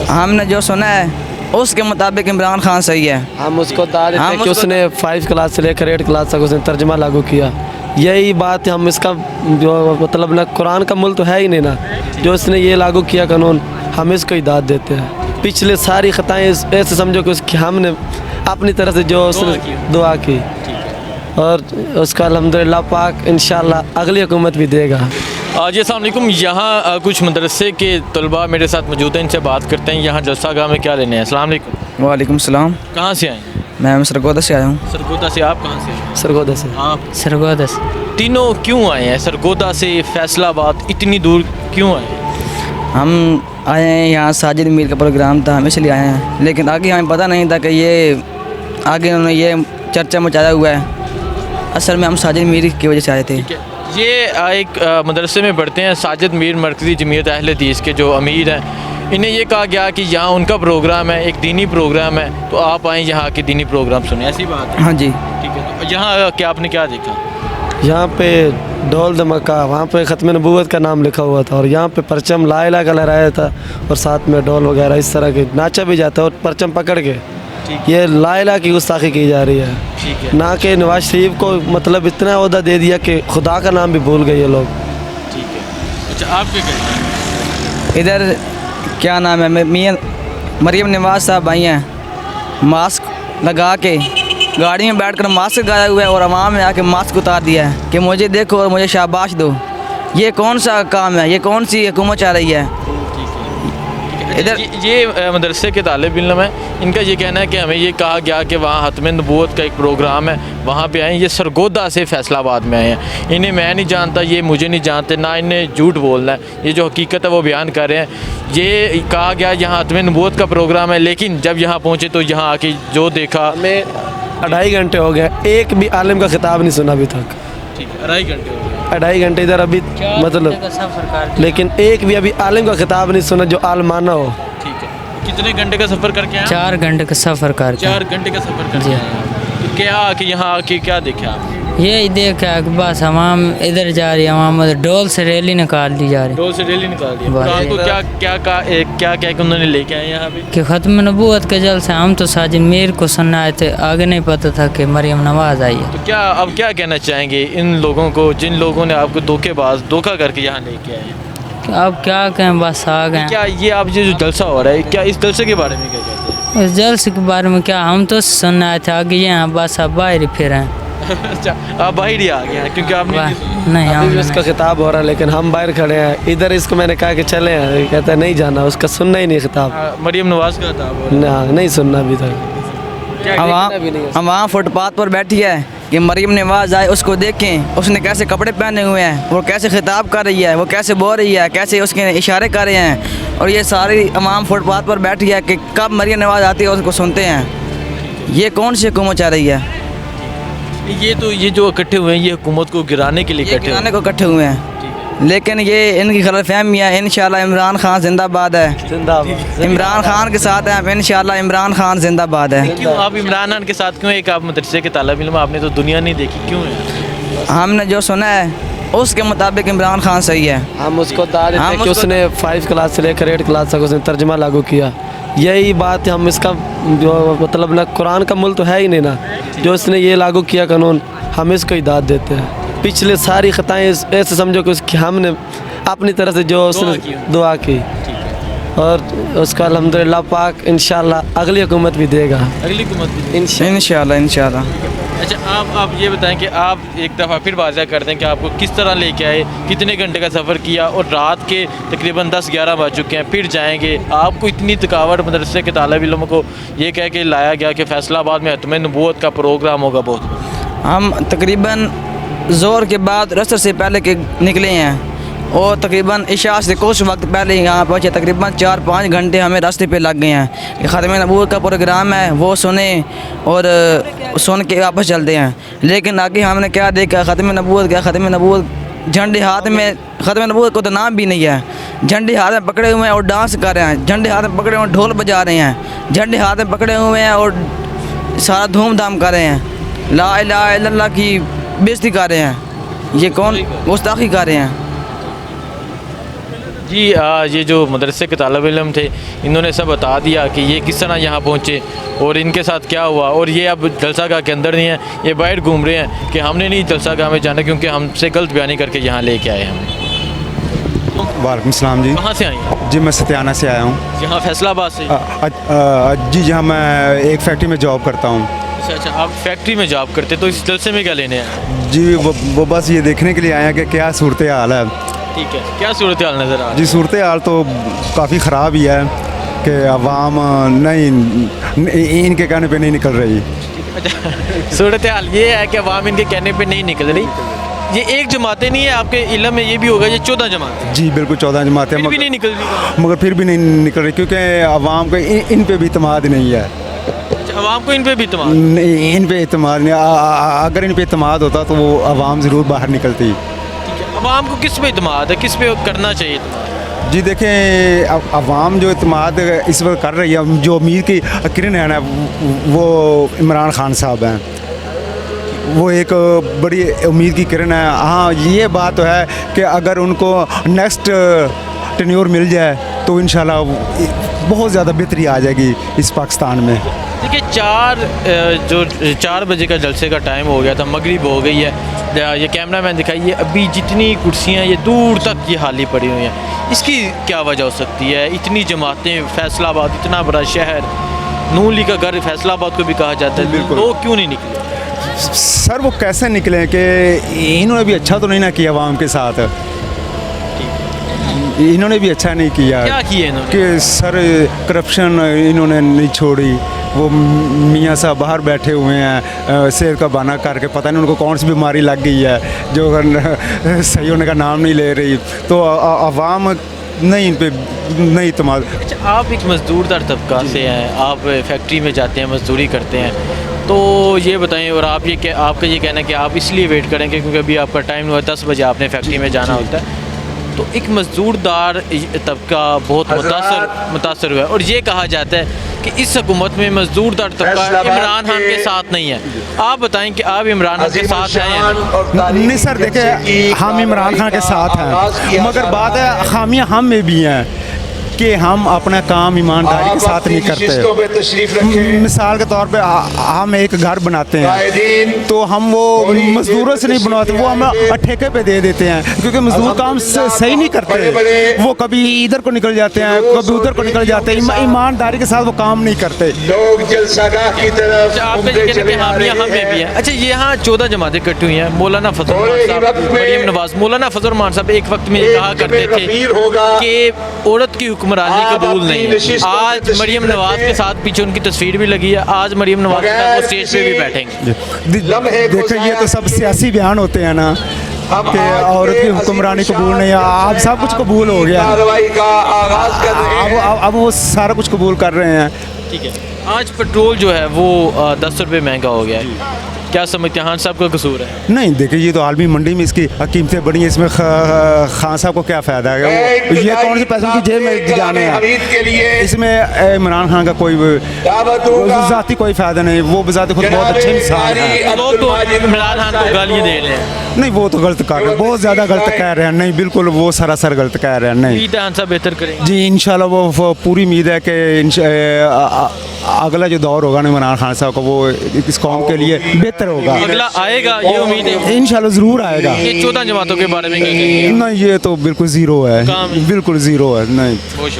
ہم نے جو سنا ہے اس کے مطابق عمران خان صحیح ہے. ہم اس کو بتا دیتے ہیں کہ اس نے 5 کلاس سے لے کر 8 کلاس تک اس نے ترجمہ لاگو کیا. یہی بات ہم اس کا جو مطلب نا قرآن کا مل تو ہے ہی نہیں نا, جو اس نے یہ لاگو کیا قانون, ہم اس کو ہی داد دیتے ہیں. پچھلے ساری خطائیں ایسے سمجھو کہ ہم نے اپنی طرف سے جو اس نے دعا کی, اور اس کا الحمدللہ پاک انشاءاللہ اگلی حکومت بھی دے گا. جی السلام علیکم. یہاں کچھ مدرسے کے طلباء میرے ساتھ موجود ہیں, ان سے بات کرتے ہیں یہاں جلسہ گاہ میں کیا لینے ہیں. السلام علیکم. وعلیکم السلام. کہاں سے آئے ہیں؟ میں سرگودا سے آیا ہوں. سرگودا سے. آپ کہاں سے آئے ہیں؟ سرگودا سے. آپ سرگودا سے. تینوں کیوں آئے ہیں سرگودا سے فیصلہ آباد اتنی دور کیوں آئے ہیں؟ ہم آئے ہیں یہاں ساجد میر کا پروگرام تھا, ہم اس لیے آئے ہیں, لیکن آگے ہمیں پتہ نہیں تھا کہ یہ آگے انہوں نے یہ چرچا مچایا ہوا ہے. اصل میں ہم ساجد میر کی وجہ سے آئے تھے. یہ ایک مدرسے میں پڑھتے ہیں, ساجد میر مرکزی جمعیت اہل حدیث کے جو امیر ہیں. انہیں یہ کہا گیا کہ یہاں ان کا پروگرام ہے, ایک دینی پروگرام ہے, تو آپ آئیں یہاں کے دینی پروگرام سنیں. ایسی بات ہے؟ ہاں جی. ٹھیک ہے. یہاں کیا آپ نے کیا دیکھا؟ یہاں پہ ڈھول دھمکا, وہاں پہ ختم نبوت کا نام لکھا ہوا تھا, اور یہاں پہ پرچم لا الہ کا لہرایا تھا, اور ساتھ میں ڈھول وغیرہ اس طرح کے ناچا بھی جاتا ہے, اور پرچم پکڑ کے یہ لا الہ کی گستاخی کی جا رہی ہے. نہ کہ نواز شریف کو مطلب اتنا عہدہ دے دیا کہ خدا کا نام بھی بھول گئے یہ لوگ. ٹھیک ہے. اچھا آپ کیا کہتے ہیں؟ ادھر کیا نام ہے, میاں مریم نواز صاحب آئی ہیں ماسک لگا کے, گاڑی میں بیٹھ کر ماسک لگایا ہوا ہے, اور عوام میں آ کے ماسک اتار دیا ہے کہ مجھے دیکھو اور مجھے شاباش دو. یہ کون سا کام ہے؟ یہ کون سی حکومت چل رہی ہے؟ ادھر یہ مدرسے کے طالب علم ہیں, ان کا یہ کہنا ہے کہ ہمیں یہ کہا گیا کہ وہاں ختم نبوت کا ایک پروگرام ہے, وہاں پہ آئیں. یہ سرگودا سے فیصلہ آباد میں آئے ہیں. انہیں میں نہیں جانتا, یہ مجھے نہیں جانتے, نہ انہیں جھوٹ بولنا ہے. یہ جو حقیقت ہے وہ بیان کر رہے ہیں. یہ کہا گیا یہاں ختم نبوت کا پروگرام ہے, لیکن جب یہاں پہنچے تو یہاں آ کے جو دیکھا, ہمیں 2.5 گھنٹے ہو گئے, ایک بھی عالم کا خطاب نہیں سنا ابھی تک. ٹھیک ہے, 2.5 گھنٹے ہو گئے. 2.5 گھنٹے ادھر ابھی مطلب, لیکن ایک بھی ابھی عالم کا خطاب نہیں سنا جو عالمانہ ہو. ٹھیک ہے. کتنے گھنٹے کا سفر کر کے آئے؟ 4 گھنٹے کا سفر کر کے. 4 گھنٹے کا سفر کر کے آئے. تو کیا کہ یہاں آ کے کیا دیکھا آپ؟ یہ دیکھا کہ بس عوام ادھر جا رہی ہے, عوام ادھر ڈول سے ریلی نکال دی جا رہی, ڈول سے ریلی نکال دی. قرآن کو کیا کہ انہوں نے لے کے آئے یہاں پہ کہ ختم نبوت کے جلسے. ہم تو ساجد میر کو سننا آئے تھے, آگے نہیں پتہ تھا کہ مریم نواز آئی ہے. تو کیا اب کیا کہنا چاہیں گے ان لوگوں کو جن لوگوں نے آپ کو دھوکہ کر کے یہاں لے کے آئے ہیں؟ اب کیا کہیں, بس آ گئے. کیا یہ آپ جو جلسہ ہو رہا ہے, کیا اس جلسے کے بارے میں کیا کہتے ہیں؟ اس جلسے کے بارے میں کیا, ہم تو سننا آئے تھے, آگے یہاں بس اب باہر ہی پھر ہیں. اچھا, آپ باہر ہی آ گئے ہیں کیونکہ آپ نے نہیں, ابھی بھی ہم اس کا خطاب ہو رہا ہے, لیکن ہم باہر کھڑے ہیں. ادھر اس کو میں نے کہا کہ چلیں, کہتا ہے نہیں جانا, اس کا سننا ہی نہیں خطاب. مریم نواز کا تھا نہیں سننا ابھی تک. عوام فٹ پاتھ پر بیٹھی ہے کہ مریم نواز آئے, اس کو دیکھیں, اس نے کیسے کپڑے پہنے ہوئے ہیں, وہ کیسے خطاب کر رہی ہے, وہ کیسے بول رہی ہے, کیسے اس کے اشارے کر رہے ہیں, اور یہ ساری عوام فٹ پاتھ پر بیٹھی ہے کہ کب مریم نواز آتی ہے اس کو سنتے ہیں. یہ کون سی حکومت چل رہی ہے؟ یہ جو اکٹھے ہوئے ہیں یہ حکومت کو گرانے کے لیے اکٹھے ہوئے ہیں, لیکن یہ ان کی غلط فہمی ہے. انشاءاللہ عمران خان زندہ باد ہے, عمران خان کے ساتھ ہیں انشاءاللہ, عمران خان زندہ باد ہے. کیوں آپ عمران خان کے ساتھ کیوں؟ ایک آپ مدرسے کے طالب علم, آپ نے تو دنیا نہیں دیکھی, کیوں ہے؟ ہم نے جو سنا ہے اس کے مطابق عمران خان صحیح ہے. ہم اس کو بتا دیتے ہیں کہ اس نے 5 کلاس سے لے کر 8 کلاس تک اس نے ترجمہ لاگو کیا. یہی بات ہم اس کا جو مطلب نا قرآن کا مل تو ہے ہی نہیں نا, جو اس نے یہ لاگو کیا قانون, ہم اس کو ہی داد دیتے ہیں. پچھلے ساری خطائیں ایسے سمجھو کہ ہم نے اپنی طرف سے جو اس نے دعا کی, اور اس کا الحمدللہ پاک انشاءاللہ اگلی حکومت بھی دے گا. اگلی حکومت انشاءاللہ. اچھا, آپ یہ بتائیں کہ آپ ایک دفعہ پھر واضح کر دیں کہ آپ کو کس طرح لے کے آئے, کتنے گھنٹے کا سفر کیا, اور رات کے تقریباً 10-11 بج چکے ہیں, پھر جائیں گے. آپ کو اتنی تھکاوٹ مدرسے کے طالب علموں کو یہ کہہ کے لایا گیا کہ فیصلہ آباد میں ختم نبوت کا پروگرام ہوگا بہت. ہم تقریباً زور کے بعد رسر سے پہلے کے نکلے ہیں, اور تقریباً عشاء سے کچھ وقت پہلے یہاں پہنچے. تقریباً 4-5 گھنٹے ہمیں راستے پہ لگ گئے ہیں کہ ختم نبوت کا پروگرام ہے وہ سنیں, اور سن کے واپس چلتے ہیں. لیکن آگے ہم نے کیا دیکھا, ختم نبوت جھنڈے ہاتھ میں, ختم نبوت کو تو نام بھی نہیں ہے, جھنڈے ہاتھ میں پکڑے ہوئے ہیں اور ڈانس کر رہے ہیں, جھنڈے ہاتھ میں پکڑے ہوئے ڈھول بجا رہے ہیں, جھنڈے ہاتھ میں پکڑے ہوئے ہیں اور سارا دھوم دھام کر رہے ہیں, لا الہ الا اللہ کی بےزتی کر رہے ہیں. یہ کون گستاخی کر رہے ہیں؟ جی یہ جو مدرسے کے طالب علم تھے انہوں نے سب بتا دیا کہ یہ کس طرح یہاں پہنچے اور ان کے ساتھ کیا ہوا, اور یہ اب جلسہ گاہ کے اندر نہیں ہیں, یہ باہر گھوم رہے ہیں کہ ہم نے نہیں جلسہ گاہ میں جانا کیونکہ ہم سے غلط بیانی کر کے یہاں لے کے آئے ہم. وعلیکم السلام جی. کہاں سے آئی ہیں؟ جی میں ستیانہ سے آیا ہوں. یہاں فیصلہ آباد سے. جی جہاں میں ایک فیکٹری میں جاب کرتا ہوں. اچھا آپ فیکٹری میں جاب کرتے تو اس جلسے میں کیا لینے ہیں؟ جی وہ بس یہ دیکھنے کے لیے آیا کہ کیا صورتحال ہے. ٹھیک ہے, کیا صورتحال نظر آ رہی ہے؟ جی صورتحال تو کافی خراب ہی ہے کہ عوام نہیں ان کے کہنے پہ نہیں نکل رہی. صورتحال یہ ہے کہ عوام ان کے کہنے پہ نہیں نکل رہی. یہ ایک جماعتیں نہیں ہے, آپ کے علم میں یہ بھی ہوگا یہ 14 جماعتیں. جی بالکل 14 جماعتیں پھر بھی نہیں نکل رہی. مگر پھر بھی نہیں نکل رہی کیونکہ عوام کو ان پہ بھی اعتماد نہیں ہے. عوام کو ان پہ بھی اعتماد ان پہ اعتماد نہیں. اگر ان پہ اعتماد ہوتا تو وہ عوام ضرور باہر نکلتی. عوام کو کس پہ اعتماد ہے, کس پہ کرنا چاہیے؟ جی دیکھیں عوام جو اعتماد اس وقت کر رہی ہے, جو امید کی کرن ہے نا وہ عمران خان صاحب ہیں. وہ ایک بڑی امید کی کرن ہے. ہاں یہ بات تو ہے کہ اگر ان کو نیکسٹ ٹینیور مل جائے تو انشاءاللہ بہت زیادہ بہتری آ جائے گی اس پاکستان میں. دیکھیے 4 بجے کا جلسے کا ٹائم ہو گیا تھا, مغرب ہو گئی ہے. یہ کیمرہ مین دکھائیے ابھی جتنی کرسیاں یہ دور تک یہ خالی پڑی ہوئی ہیں. اس کی کیا وجہ ہو سکتی ہے؟ اتنی جماعتیں, فیصلہ آباد اتنا بڑا شہر, نون لیگ کا گھر فیصلہ آباد کو بھی کہا جاتا ہے, لوگ کیوں نہیں نکلے؟ سر وہ کیسے نکلیں کہ انہوں نے بھی اچھا تو نہیں نہ کیا عوام کے ساتھ. انہوں نے بھی اچھا نہیں کیا. کیا کیا انہوں نے؟ کہ سر کرپشن انہوں نے نہیں چھوڑی. وہ میاں صاحب باہر بیٹھے ہوئے ہیں صحت کا بہانہ کر کے, پتہ نہیں ان کو کون سی بیماری لگ گئی ہے جو صحیح ہونے کا نام نہیں لے رہی. تو عوام نہیں ان پہ نہیں اعتماد. اچھا آپ ایک مزدور دار طبقہ سے ہیں, آپ فیکٹری میں جاتے ہیں, مزدوری کرتے ہیں, تو یہ بتائیں, اور آپ کا یہ کہنا ہے کہ آپ اس لیے ویٹ کریں کہ کیونکہ ابھی آپ کا ٹائم ہوا 10 بجے آپ نے فیکٹری میں جانا ہوتا ہے, تو ایک مزدور دار طبقہ بہت متاثر ہوا ہے. اور یہ کہا جاتا ہے کہ اس حکومت میں مزدور دار طبقہ عمران خان کے ساتھ نہیں ہے. آپ بتائیں کہ آپ عمران خان کے ساتھ ہیں یا نہیں؟ نہیں سر دیکھیں ہم عمران خان کے ساتھ ہیں, مگر بات ہے خامیاں ہم میں بھی ہیں کہ ہم اپنا کام ایمانداری کے ساتھ نہیں کرتے. مثال کے طور پہ ہم ایک گھر بناتے ہیں تو ہم وہ مزدوروں سے نہیں بنواتے, وہ ہم ٹھیکے پہ دے دیتے ہیں کیونکہ مزدور کام صحیح نہیں کرتے. وہ کبھی ادھر کو نکل جاتے ہیں, کبھی ادھر کو نکل جاتے ہیں, ایمانداری کے ساتھ وہ کام نہیں کرتے. آپ کا یہ کہنا کہ حامیہ ہم میں بھی ہیں. اچھا یہاں 14 جماعتیں کٹی ہوئی ہیں. مولانا فضل الرحمان صاحب, مریم نواز, مولانا فضل الرحمان صاحب ایک وقت میں یہ کہا کرتے تھے کہ عورت کی حکمرانی قبول نہیں ہے. آج مریم نواز کے ساتھ پیچھے ان کی تصویر بھی لگی ہے, آج مریم نواز کے ساتھ وہ اسٹیج پہ بھی بیٹھیں گے. دیکھیں یہ تو سب سیاسی بیان ہوتے ہیں نا کہ عورت کی حکمرانی قبول نہیں ہے. اب سب کچھ قبول ہو گیا, اب وہ سارا کچھ قبول کر رہے ہیں. ٹھیک ہے, آج پیٹرول جو ہے وہ 10 روپے مہنگا ہو گیا ہے, کیا سمجھتے ہیں خان صاحب کا قصور ہے؟ نہیں دیکھیں یہ تو عالمی منڈی میں اس کی قیمتیں بڑی ہیں, اس میں خان صاحب کو کیا فائدہ ہے؟ یہ کون سے پیسوں کی جیب میں جانے ہیں, اس میں عمران خان کا کوئی ذاتی کوئی فائدہ نہیں. وہ بذات خود بہت اچھے انسان ہیں. لوگ تو عمران خان کو گالیاں دے رہے ہیں. نہیں وہ تو غلط کر رہے ہیں, بہت زیادہ غلط کہہ رہے ہیں. نہیں بالکل وہ سراسر غلط کہہ رہے ہیں. نہیں امید ہے خان صاحب بہتر کریں گے. جی انشاءاللہ وہ پوری امید ہے کہ اگلا جو دور ہوگا نا عمران خان صاحب کا وہ اس قوم کے لیے بہتر ہوگا. اگلا آئے گا یہ امید ہے انشاءاللہ ضرور آئے گا. یہ 14 جماعتوں کے بارے میں کیا کہیں گے؟ نہیں یہ تو بالکل زیرو ہے, بالکل زیرو ہے. نہیں